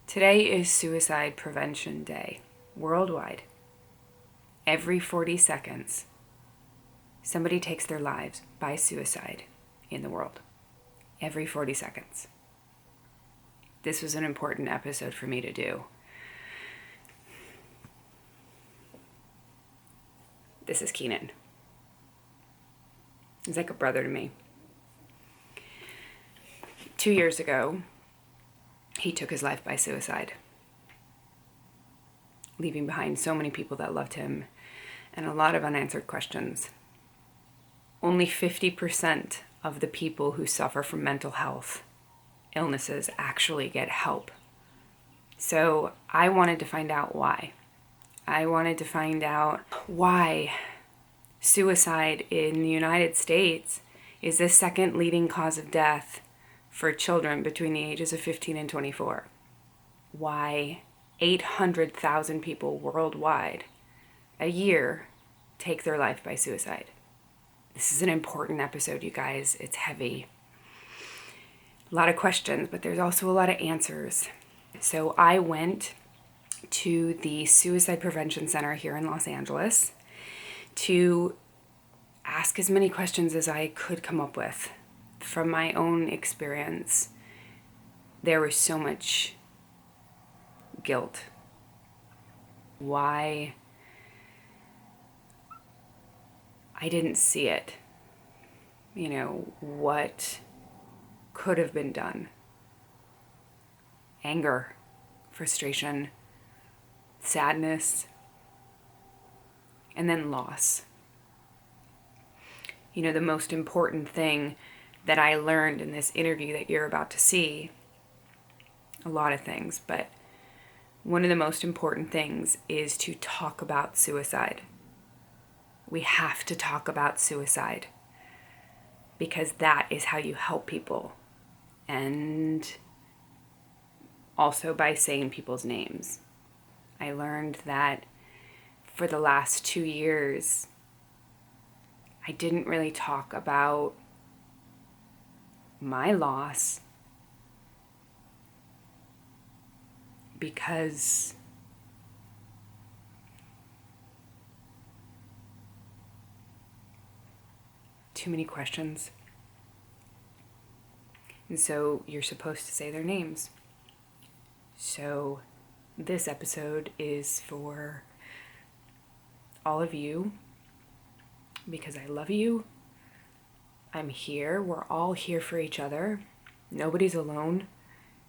Today is Suicide Prevention Day, worldwide. Every 40 seconds, somebody takes their lives by suicide in the world. Every 40 seconds. This was an important episode for me to do. This is Keenan. He's like a brother to me. 2 years ago, he took his life by suicide, leaving behind so many people that loved him and a lot of unanswered questions. Only 50% of the people who suffer from mental health illnesses actually get help. So I wanted to find out why. I wanted to find out why suicide in the United States is the second leading cause of death for children between the ages of 15 and 24. Why 800,000 people worldwide a year take their life by suicide. This is an important episode, you guys. It's heavy. A lot of questions, but there's also a lot of answers. So I went to the Suicide Prevention Center here in Los Angeles to ask as many questions as I could come up with. From my own experience, there was so much guilt. Why I didn't see it. What could have been done. Anger, frustration, sadness, and then loss. The most important thing that I learned in this interview that you're about to see, a lot of things, but one of the most important things is to talk about suicide. We have to talk about suicide because that is how you help people, and also by saying people's names. I learned that for the last 2 years, I didn't really talk about my loss because too many questions. And so you're supposed to say their names. So this episode is for all of you because I love you. I'm here. We're all here for each other. Nobody's alone.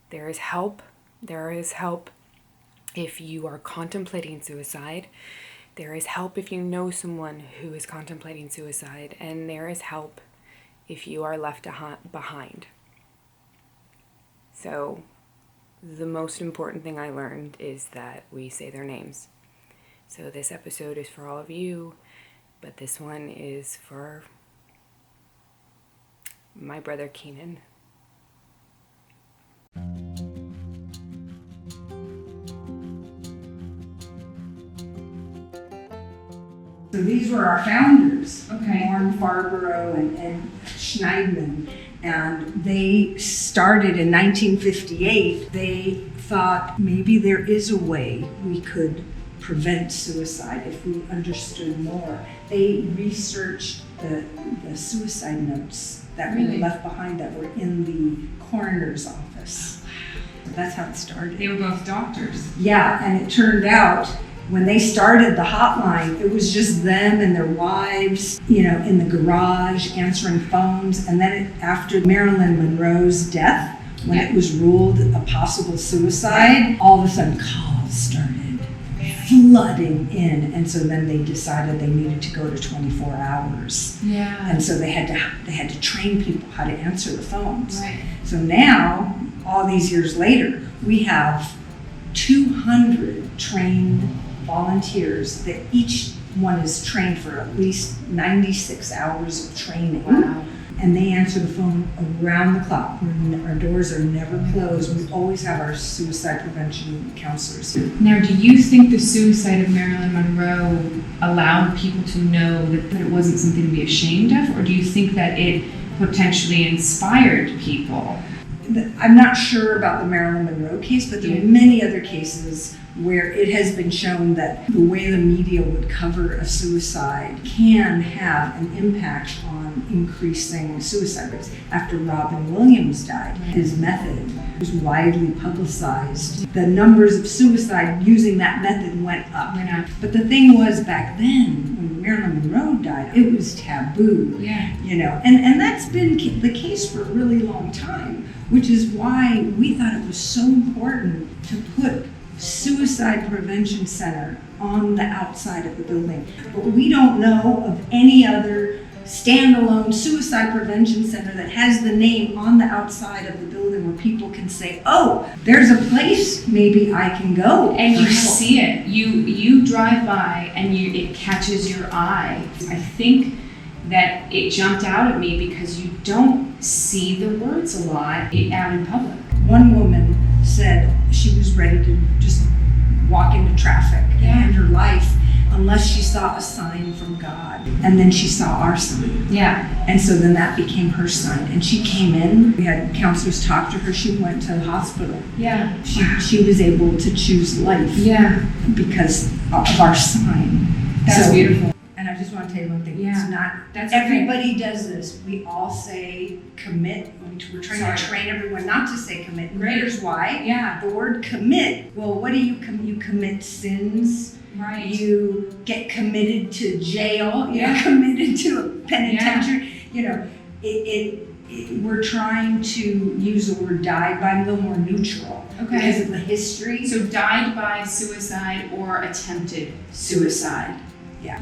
There is help. There is help if you are contemplating suicide. There is help if you know someone who is contemplating suicide. And there is help if you are left behind. So the most important thing I learned is that we say their names. So this episode is for all of you, but this one is for my brother Keenan. So these were our founders, Okay. Warren Farborough and Schneidman, and they started in 1958. They thought maybe there is a way we could prevent suicide if we understood more. They researched the suicide notes that were left behind that were in the coroner's office. That's how it started. They were both doctors. Yeah, and it turned out when they started the hotline, it was just them and their wives, in the garage answering phones. And then after Marilyn Monroe's death, when it was ruled a possible suicide, all of a sudden calls started flooding in. And so then they decided they needed to go to 24 hours. Yeah. And so they had to train people how to answer the phones. Right. So now, all these years later, we have 200 trained volunteers that each one is trained for at least 96 hours of training. Wow. And they answer the phone around the clock. Our doors are never closed. We always have our suicide prevention counselors here. Now, do you think the suicide of Marilyn Monroe allowed people to know that it wasn't something to be ashamed of? Or do you think that it potentially inspired people? I'm not sure about the Marilyn Monroe case, but there are many other cases where it has been shown that the way the media would cover a suicide can have an impact on increasing suicide rates. After Robin Williams died, his method was widely publicized. The numbers of suicide using that method went up. But the thing was, back then, when Marilyn Monroe died, it was taboo. And that's been the case for a really long time, which is why we thought it was so important to put Suicide Prevention Center on the outside of the building. But we don't know of any other standalone suicide prevention center that has the name on the outside of the building where people can say, oh, there's a place maybe I can go. And you see it. You drive by and it catches your eye. I think that it jumped out at me because you don't see the words a lot out in public. One woman said she was ready to just walk into traffic and end her life unless she saw a sign from God. And then she saw our sign. And so then that became her sign. And she came in, we had counselors talk to her, she went to the hospital. She was able to choose life because of our sign. That's beautiful. And I just want to tell you one thing. It's not, everybody does this. We all say commit. We're trying to train everyone not to say commit. And here's why. The word commit, well, what do you commit? You commit sins. You get committed to jail. You get committed to a penitentiary. We're trying to use the word died by a little more neutral because of the history. So died by suicide or attempted suicide.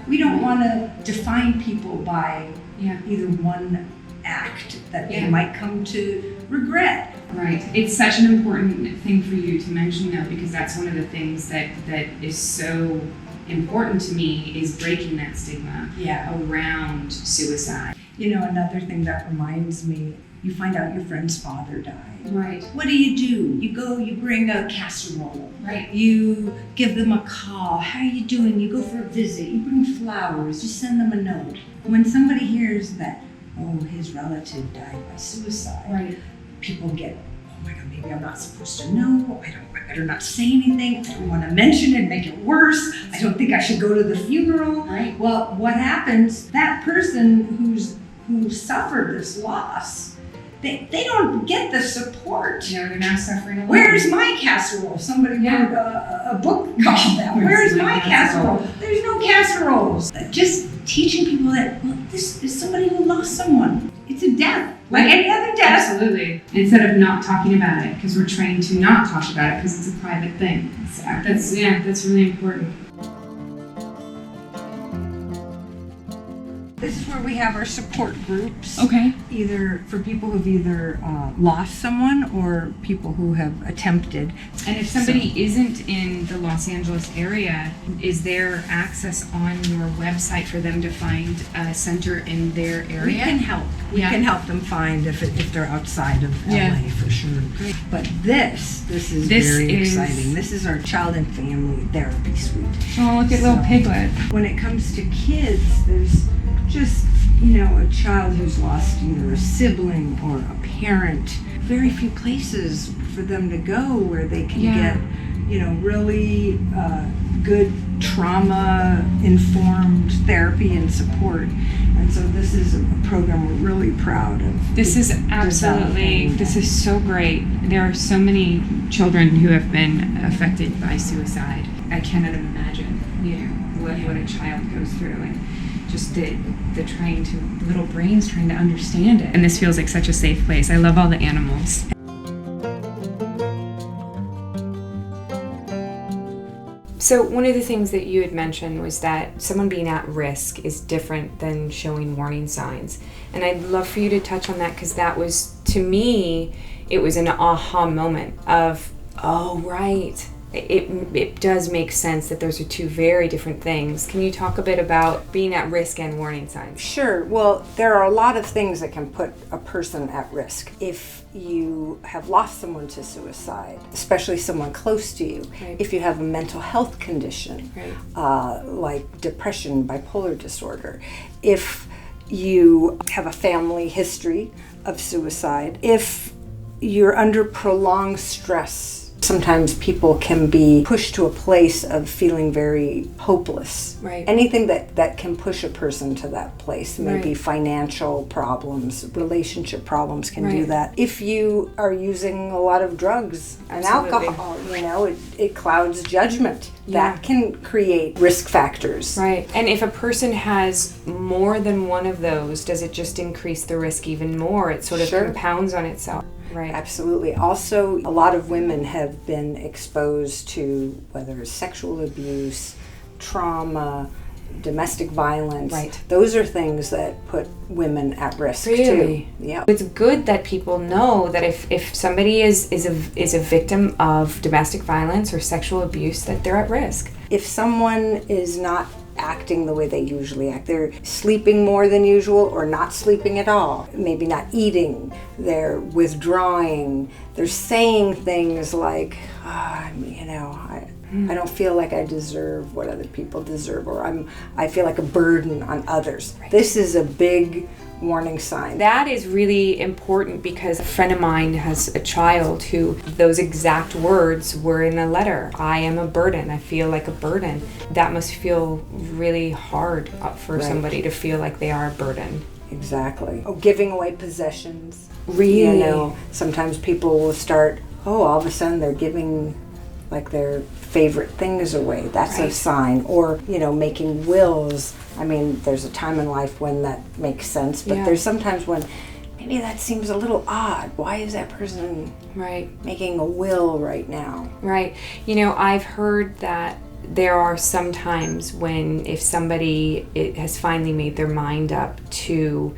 We don't want to define people by either one act that they might come to regret. It's such an important thing for you to mention, though, because that's one of the things that is so important to me is breaking that stigma around suicide. Another thing that reminds me, you find out your friend's father died. What do? You go, you bring a casserole. You give them a call. How are you doing? You go for a visit. You bring flowers. You send them a note. When somebody hears that, oh, his relative died by suicide, people get, oh my God, maybe I'm not supposed to know. I better not say anything. I don't want to mention it, make it worse. I don't think I should go to the funeral. Well, what happens? That person who suffered this loss, they don't get the support. They're not suffering alone. Where's my casserole? Somebody wrote a book called that. Where's my casserole? There's no casseroles. Just teaching people that, well, this is somebody who lost someone. It's a death, like any other death. Absolutely. Instead of not talking about it, because we're trained to not talk about it because it's a private thing. That's really important. This is where we have our support groups. Either for people who've either lost someone or people who have attempted. And if somebody isn't in the Los Angeles area, is there access on your website for them to find a center in their area? We can help. We can help them find if they're outside of LA for sure. But this is very exciting. This is our child and family therapy suite. Oh, look at little Piglet. When it comes to kids, there's just, a child who's lost either a sibling or a parent. Very few places for them to go where they can get, really good trauma-informed therapy and support. And so this is a program we're really proud of. This is so great. There are so many children who have been affected by suicide. I cannot imagine, what a child goes through, and just the little brains trying to understand it. And this feels like such a safe place. I love all the animals. So one of the things that you had mentioned was that someone being at risk is different than showing warning signs. And I'd love for you to touch on that, because that was, to me, it was an aha moment of, oh, right. It does make sense that those are two very different things. Can you talk a bit about being at risk and warning signs? Sure. Well, there are a lot of things that can put a person at risk. If you have lost someone to suicide, especially someone close to you, if you have a mental health condition, like depression, bipolar disorder, if you have a family history of suicide, if you're under prolonged stress. Sometimes people can be pushed to a place of feeling very hopeless. Right. Anything that can push a person to that place, maybe Right. financial problems, relationship problems can do Right. that. If you are using a lot of drugs and Absolutely. alcohol, it clouds judgment. Yeah. That can create risk factors. Right. And if a person has more than one of those, does it just increase the risk even more? It sort of Sure. compounds on itself. Right. Absolutely. Also, a lot of women have been exposed to whether it's sexual abuse, trauma, domestic violence. Right. Those are things that put women at risk Really? too. Yeah. It's good that people know that if somebody is a victim of domestic violence or sexual abuse, that they're at risk. If someone is not acting the way they usually act, they're sleeping more than usual or not sleeping at all, maybe not eating, they're withdrawing, they're saying things like, I don't feel like I deserve what other people deserve, or I feel like a burden on others. Right. This is a big warning sign. That is really important because a friend of mine has a child who those exact words were in a letter. I am a burden. I feel like a burden. That must feel really hard for Right. somebody to feel like they are a burden. Exactly. Oh, giving away possessions. Really? Sometimes people will start, all of a sudden they're giving like their favorite things away. That's a Right. sign. Or, making wills. I mean, there's a time in life when that makes sense, but Yeah. there's sometimes when maybe that seems a little odd. Why is that person Right. making a will right now? Right. I've heard that there are some times when if somebody has finally made their mind up to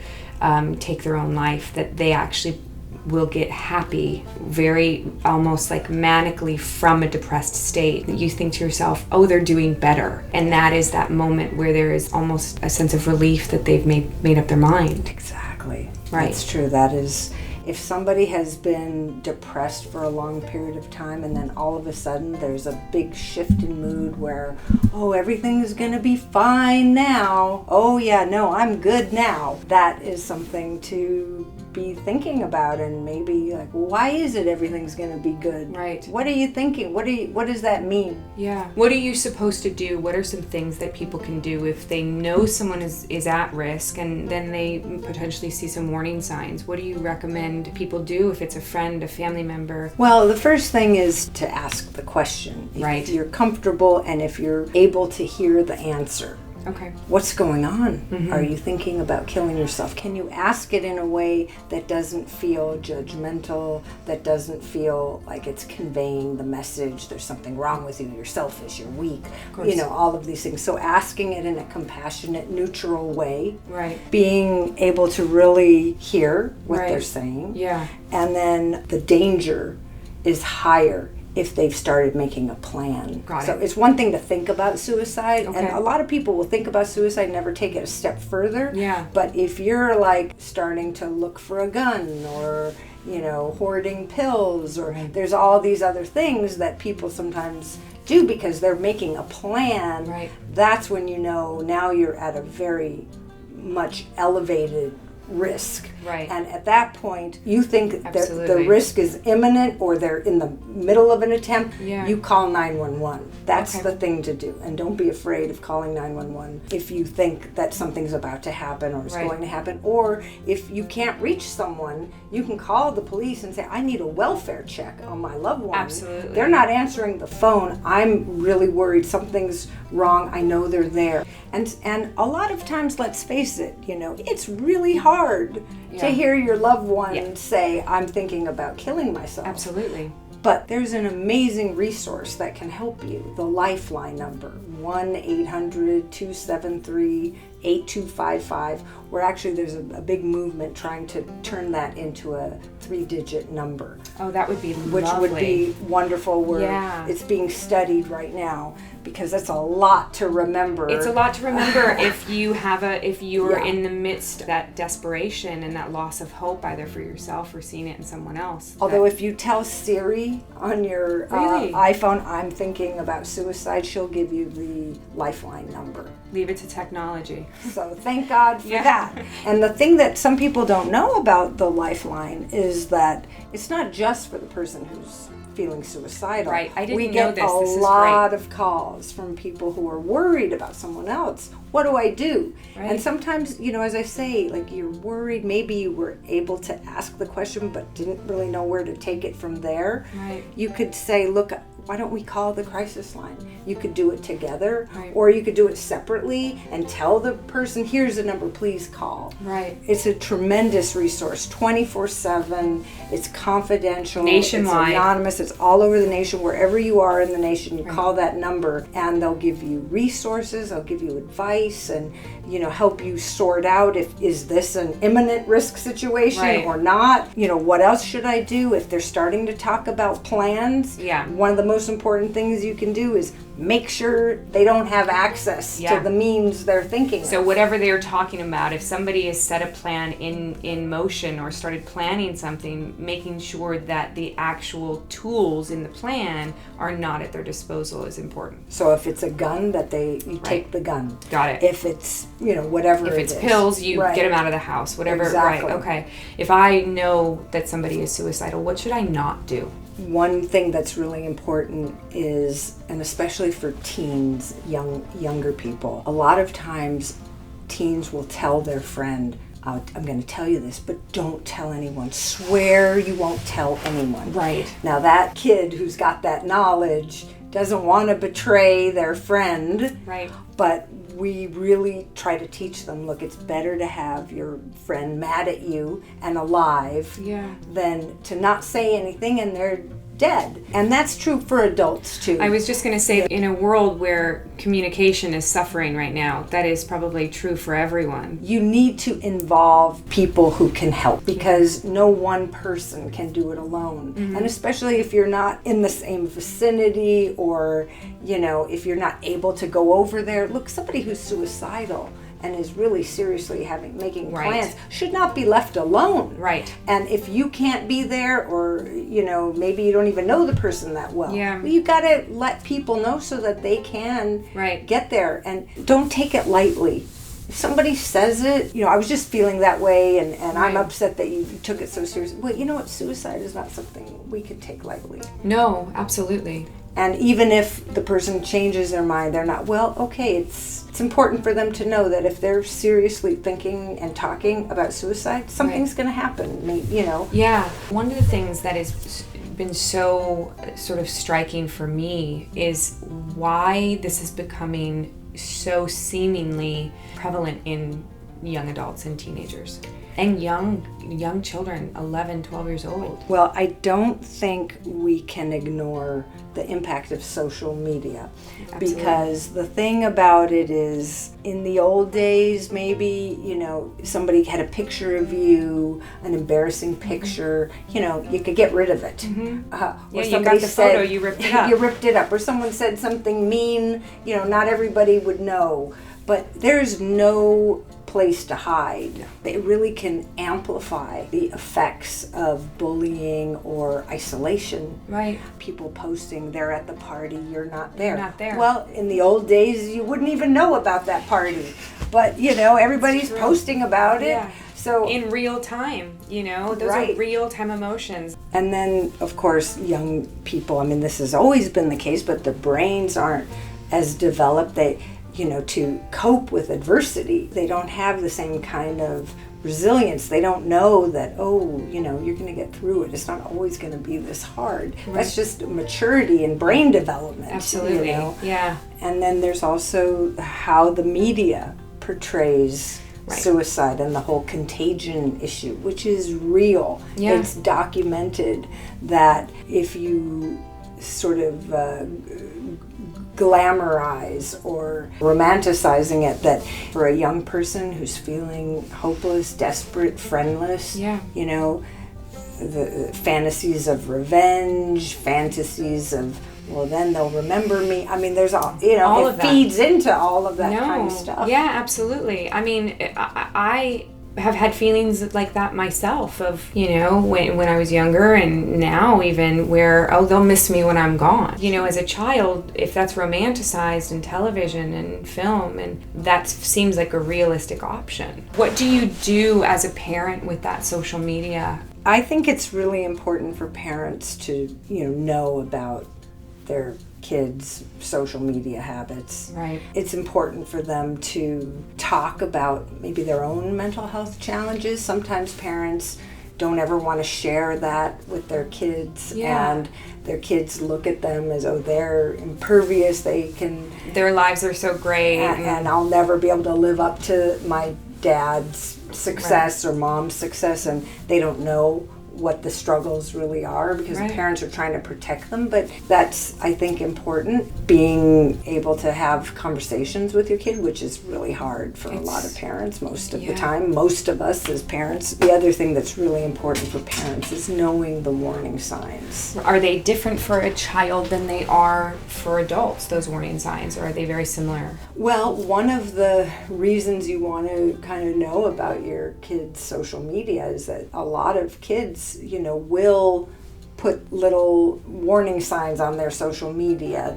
take their own life, that they actually will get happy very almost like manically from a depressed state. You think to yourself, oh, they're doing better. And that is that moment where there is almost a sense of relief that they've made up their mind. Exactly. Right. That's true. That is, if somebody has been depressed for a long period of time and then all of a sudden there's a big shift in mood where, everything's going to be fine now. Oh yeah, no, I'm good now. That is something to be thinking about, and maybe like, why is it everything's going to be good? Right. What are you thinking? What does that mean? Yeah. What are you supposed to do? What are some things that people can do if they know someone is at risk and then they potentially see some warning signs? What do you recommend people do if it's a friend, a family member? Well, the first thing is to ask the question. Right. If you're comfortable and if you're able to hear the answer. Okay. What's going on? Mm-hmm. Are you thinking about killing yourself? Can you ask it in a way that doesn't feel judgmental, that doesn't feel like it's conveying the message, there's something wrong with you, you're selfish, you're weak, all of these things. So asking it in a compassionate, neutral way. Right. Being able to really hear what Right. they're saying. Yeah. And then the danger is higher if they've started making a plan. Got it. So it's one thing to think about suicide, and Okay. a lot of people will think about suicide and never take it a step further. Yeah. But if you're like starting to look for a gun or, hoarding pills, or there's all these other things that people sometimes do because they're making a plan, Right. that's when now you're at a very much elevated risk. Right. And at that point, you think that the Absolutely. risk is imminent or they're in the middle of an attempt, Yeah. you call 911. That's Okay. the thing to do. And don't be afraid of calling 911 if you think that something's about to happen or is Right. going to happen. Or if you can't reach someone, you can call the police and say, I need a welfare check on my loved one. Absolutely. They're not answering the phone. I'm really worried something's wrong. I know they're there. And a lot of times, let's face it, it's really hard to Yeah. hear your loved one Yeah. say, I'm thinking about killing myself. Absolutely. But there's an amazing resource that can help you. The Lifeline number, 1-800-273-8255, where actually there's a big movement trying to turn that into a 3-digit number. Oh, that would be Which lovely. would be wonderful, where Yeah. it's being studied right now, because that's a lot to remember. It's a lot to remember if you're Yeah. in the midst of that desperation and that loss of hope, either for yourself or seeing it in someone else. Although if you tell Siri on your Really? iPhone, I'm thinking about suicide, she'll give you the Lifeline number. Leave it to technology. So thank God for that. And the thing that some people don't know about the Lifeline is that it's not just for the person who's feeling suicidal. Right. I didn't we know get this. This is a lot great. of calls from people who are worried about someone else. What do I do? Right. And sometimes, as I say, like, you're worried, maybe you were able to ask the question but didn't really know where to take it from there. Right. You could say, look, why don't we call the crisis line? You could do it together, Right. or you could do it separately and tell the person, here's the number, please call. Right. It's a tremendous resource, 24/7. It's confidential. Nationwide. It's anonymous. It's all over the nation. Wherever you are in the nation, you call that number, and they'll give you resources. They'll give you advice, and help you sort out is this an imminent risk situation Right. or not. What else should I do if they're starting to talk about plans? Yeah. One of the most important things you can do is make sure they don't have access Yeah. to the means they're thinking So of. whatever they're talking about, if somebody has set a plan in motion or started planning something, making sure that the actual tools in the plan are not at their disposal is important. So if it's a gun, that you take the gun. Got it. If it's, whatever If it it's is. pills, you Right. get them out of the house. Whatever. Exactly. Right. Okay. If I know that somebody is suicidal, what should I not do? One thing that's really important is, and especially for teens, younger people, a lot of times teens will tell their friend, I'm going to tell you this, but don't tell anyone. Swear you won't tell anyone. Right. Now that kid who's got that knowledge doesn't want to betray their friend. Right. But we really try to teach them, look, it's better to have your friend mad at you and alive than to not say anything and they're dead. And that's true for adults too. I was just going to say, in a world where communication is suffering right now, that is probably true for everyone. You need to involve people who can help, because no one person can do it alone. And especially if you're not in the same vicinity, or if you're not able to go over there. Look, somebody who's suicidal and is really seriously making Right. plans should not be left alone. Right. And if you can't be there, or maybe you don't even know the person that well, Yeah. you got to let people know so that they can Right. get there. And don't take it lightly. If somebody says it, I was just feeling that way, and I'm Right. upset that you took it so seriously. Well, you know what? Suicide is not something we can take lightly. No, absolutely. And even if the person changes their mind, they're not, well, okay, it's important for them to know that if they're seriously thinking and talking about suicide, something's going to happen, Yeah. One of the things that has been so sort of striking for me is why this is becoming so seemingly prevalent in young adults and teenagers and young children, 11, 12 years old. Well, I don't think we can ignore the impact of social media. Absolutely. Because the thing about it is, in the old days, maybe, somebody had a picture of you, an embarrassing picture, you could get rid of it. Yeah, Or you somebody got the photo, you ripped it up. You ripped it up. Or someone said something mean, not everybody would know. But there's no place to hide. It really can amplify the effects of bullying or isolation. Right. People posting, they're at the party, you're not there. You're not there. Well, in the old days, you wouldn't even know about that party. But, everybody's posting about it. Yeah. So In real time, those Right. are real time emotions. And then, of course, young people, this has always been the case, but the brains aren't as developed. To cope with adversity, they don't have the same kind of resilience. They don't know that, you're going to get through it. It's not always going to be this hard. Right. That's just maturity and brain development. Absolutely. Yeah. And then there's also how the media portrays suicide and the whole contagion issue, which is real. Yeah. It's documented that if you sort of glamorize or romanticizing it, that for a young person who's feeling hopeless, desperate, friendless, the fantasies of revenge, fantasies of, well, then they'll remember me. There's all All it of that. feeds into all of that kind of stuff. Yeah, absolutely. I have had feelings like that myself of, when I was younger and now even where, they'll miss me when I'm gone. As a child, if that's romanticized in television and film, and that seems like a realistic option. What do you do as a parent with that social media? I think it's really important for parents to, know about their kids' social media habits. Right. It's important for them to talk about maybe their own mental health challenges. Sometimes parents don't ever want to share that with their kids, and their kids look at them as, they're impervious, their lives are so great, and I'll never be able to live up to my dad's success or mom's success, and they don't know what the struggles really are because parents are trying to protect them. But that's, I think, important, being able to have conversations with your kid, which is really hard for a lot of parents most of the time, most of us as parents. The other thing that's really important for parents is knowing the warning signs. Are they different for a child than they are for adults, those warning signs, or are they very similar? Well, one of the reasons you want to kind of know about your kids' social media is that a lot of kids, will put little warning signs on their social media.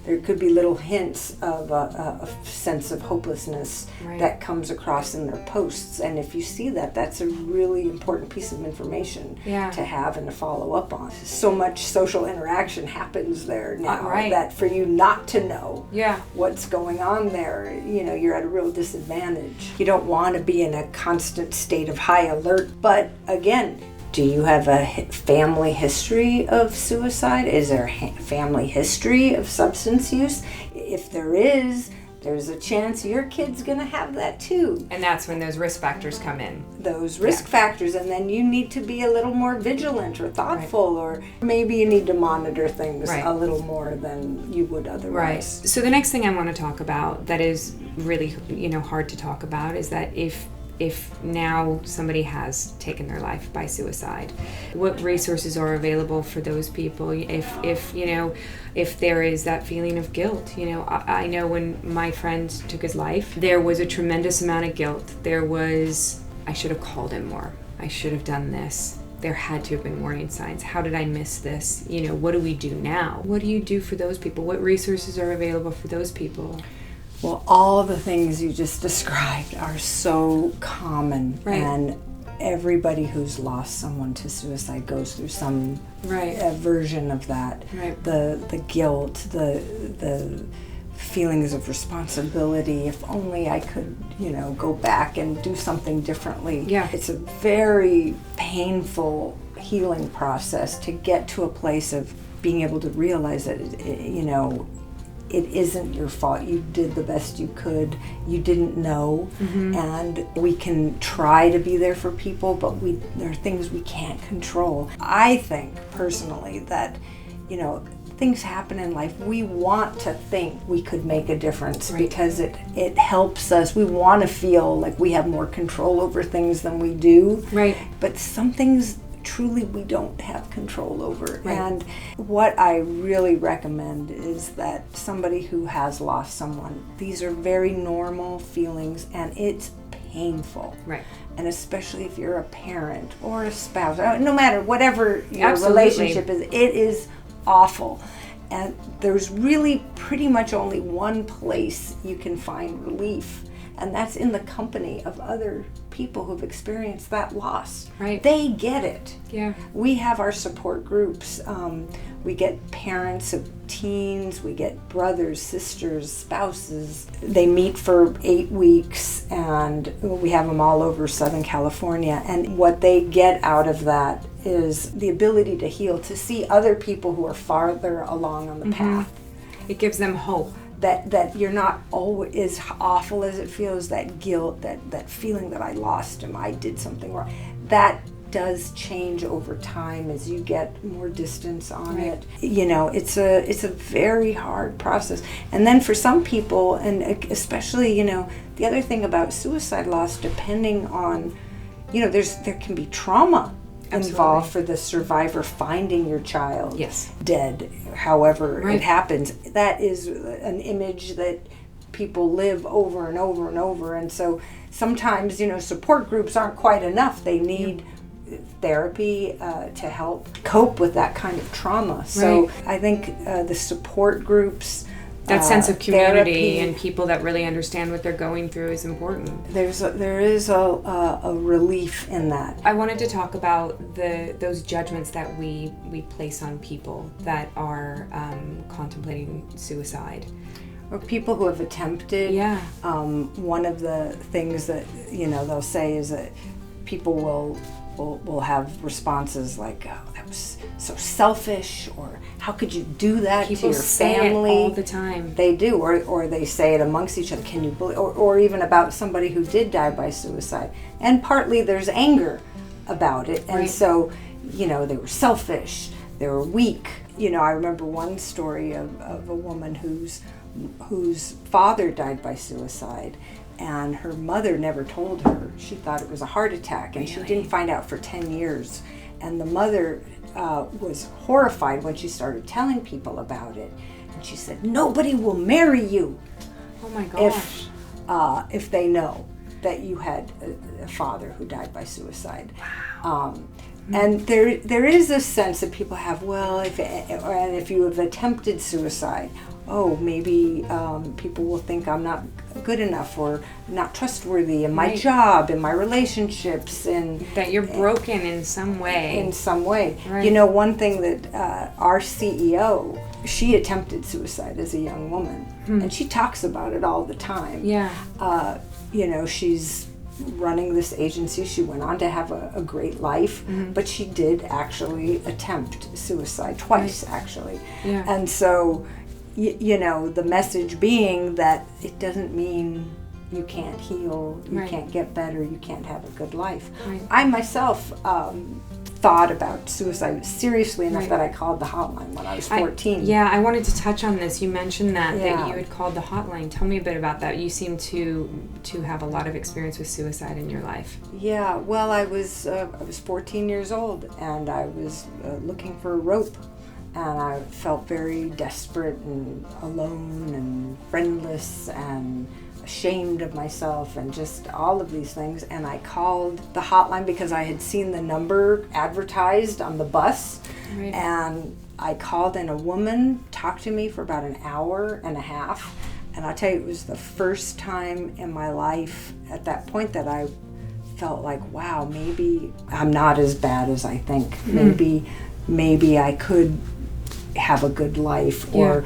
There could be little hints of a sense of hopelessness that comes across in their posts. And if you see that, that's a really important piece of information to have and to follow up on. So much social interaction happens there now that for you not to know what's going on there, you're at a real disadvantage. You don't want to be in a constant state of high alert. But again, do you have a family history of suicide? Is there a family history of substance use? If there is, there's a chance your kid's going to have that too. And that's when those risk factors come in. Those risk factors, and then you need to be a little more vigilant or thoughtful, or maybe you need to monitor things a little more than you would otherwise. Right. So the next thing I want to talk about that is really, hard to talk about is that if now somebody has taken their life by suicide, what resources are available for those people? If there is that feeling of guilt, I know when my friend took his life, there was a tremendous amount of guilt. There was, I should have called him more. I should have done this. There had to have been warning signs. How did I miss this? What do we do now? What do you do for those people? What resources are available for those people? Well, all the things you just described are so common, and everybody who's lost someone to suicide goes through some version of that. The guilt, the feelings of responsibility. If only I could, go back and do something differently. It's a very painful healing process to get to a place of being able to realize that, it isn't your fault. You did the best you could. You didn't know. And we can try to be there for people, but there are things we can't control. I think personally that, things happen in life. We want to think we could make a difference because it helps us. We want to feel like we have more control over things than we do. But some things truly we don't have control over. And what I really recommend is that somebody who has lost someone, these are very normal feelings, and it's painful. And especially if you're a parent or a spouse, no matter whatever your relationship is, it is awful. And there's really pretty much only one place you can find relief, and that's in the company of other people who've experienced that loss. They get it. We have our support groups. We get parents of teens, we get brothers, sisters, spouses. They meet for 8 weeks, and we have them all over Southern California. And what they get out of that is the ability to heal, to see other people who are farther along on the path. It gives them hope. That you're not always as awful as it feels, that guilt, that feeling that I lost him, I did something wrong. That does change over time as you get more distance on it. It's a very hard process. And then for some people, and especially, the other thing about suicide loss, depending on, there can be trauma involved for the survivor finding your child dead, however it happens. That is an image that people live over and over and over. And so sometimes, support groups aren't quite enough. They need therapy to help cope with that kind of trauma. So I think the support groups, that sense of community therapy, and people that really understand what they're going through is important. There is a relief in that. I wanted to talk about those judgments that we place on people that are contemplating suicide. Or people who have attempted. Yeah. One of the things that they'll say is that people will have responses like, "Oh, that was so selfish," or "How could you do that people to your say family?" It all the time. They do, or they say it amongst each other. Can you believe? Or even about somebody who did die by suicide. And partly there's anger about it, and so they were selfish, they were weak. I remember one story of a woman whose father died by suicide. And her mother never told her. She thought it was a heart attack, and she didn't find out for 10 years. And the mother was horrified when she started telling people about it. And she said, "Nobody will marry you Oh my gosh. if they know that you had a father who died by suicide." Wow. And there is a sense that people have, well, if you have attempted suicide, maybe people will think I'm not good enough or not trustworthy in my job, in my relationships, and that you're broken in some way. In some way. Right. One thing that our CEO, she attempted suicide as a young woman, and she talks about it all the time. Yeah. She's running this agency. She went on to have a great life, but she did actually attempt suicide twice, actually. Yeah. And so, the message being that it doesn't mean you can't heal, you can't get better, you can't have a good life. Right. I myself thought about suicide seriously enough that I called the hotline when I was 14. I wanted to touch on this. You mentioned that you had called the hotline. Tell me a bit about that. You seem to have a lot of experience with suicide in your life. Yeah, well, I was 14 years old, and I was looking for a rope. And I felt very desperate and alone and friendless and ashamed of myself and just all of these things. And I called the hotline because I had seen the number advertised on the bus. Right. And I called, and a woman talked to me for about an hour and a half. And I'll tell you, it was the first time in my life at that point that I felt like, wow, maybe I'm not as bad as I think. Maybe I could have a good life, or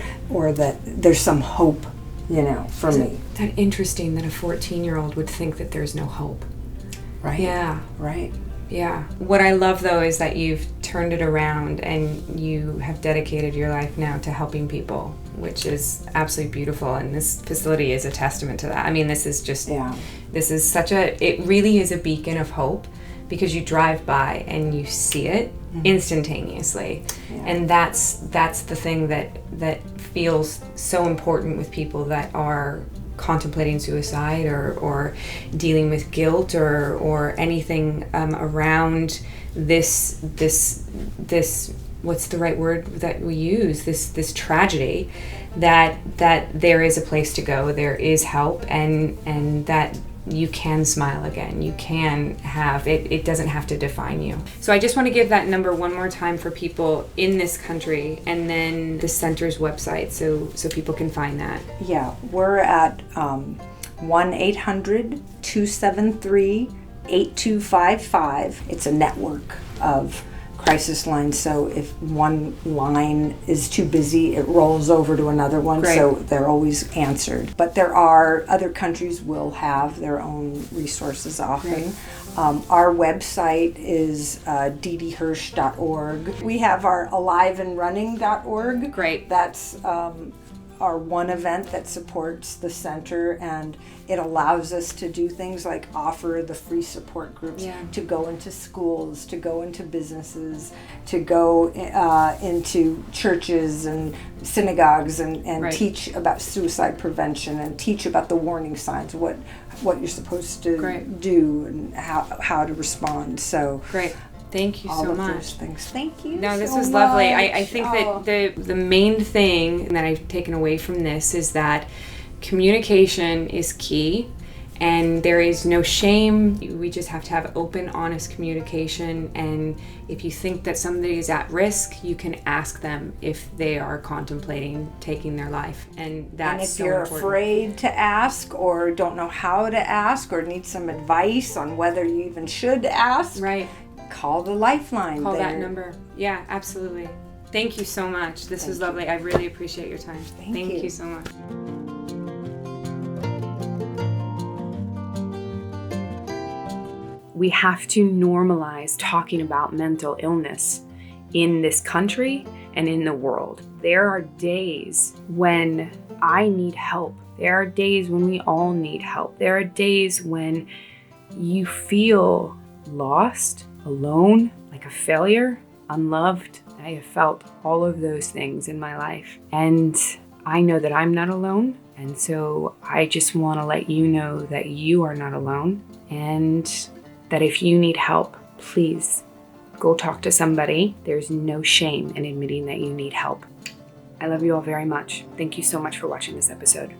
that there's some hope, for me. That's interesting that a 14-year-old would think that there's no hope. Right. Yeah. Right. Yeah. What I love, though, is that you've turned it around and you have dedicated your life now to helping people, which is absolutely beautiful. And this facility is a testament to that. I mean, this is it really is a beacon of hope, because you drive by and you see it instantaneously. Yeah. And that's the thing that feels so important with people that are contemplating suicide or dealing with guilt or anything around this what's the right word that we use, this tragedy, that there is a place to go, there is help, and that you can smile again. You can have it. It doesn't have to define you. So I just want to give that number one more time for people in this country, and then the center's website, so people can find that. Yeah, we're at 1-800-273-8255. It's a network of crisis lines, so if one line is too busy, it rolls over to another one. Great. So they're always answered. But there are other countries will have their own resources often. Our website is ddhirsch.org. We have our aliveandrunning.org. Great. That's our one event that supports the center, and it allows us to do things like offer the free support groups, to go into schools, to go into businesses, to go into churches and synagogues and teach about suicide prevention and teach about the warning signs, what you're supposed to do and how to respond. So great. Thank you so much. Those things. Thank you. No, this so was lovely. much. I think that the main thing that I've taken away from this is that Communication is key, and there is no shame. We just have to have open, honest communication. And if you think that somebody is at risk, you can ask them if they are contemplating taking their life. And that's And if so you're important. afraid to ask or don't know how to ask or need some advice on whether you even should ask, Right. call the Lifeline. Call that They're- number. Yeah, absolutely. Thank you so much. This was Thank lovely. I really appreciate your time. Thank you. So much. We have to normalize talking about mental illness in this country and in the world. There are days when I need help. There are days when we all need help. There are days when you feel lost, alone, like a failure, unloved. I have felt all of those things in my life. And I know that I'm not alone. And so I just want to let you know that you are not alone. And that if you need help, please go talk to somebody. There's no shame in admitting that you need help. I love you all very much. Thank you so much for watching this episode.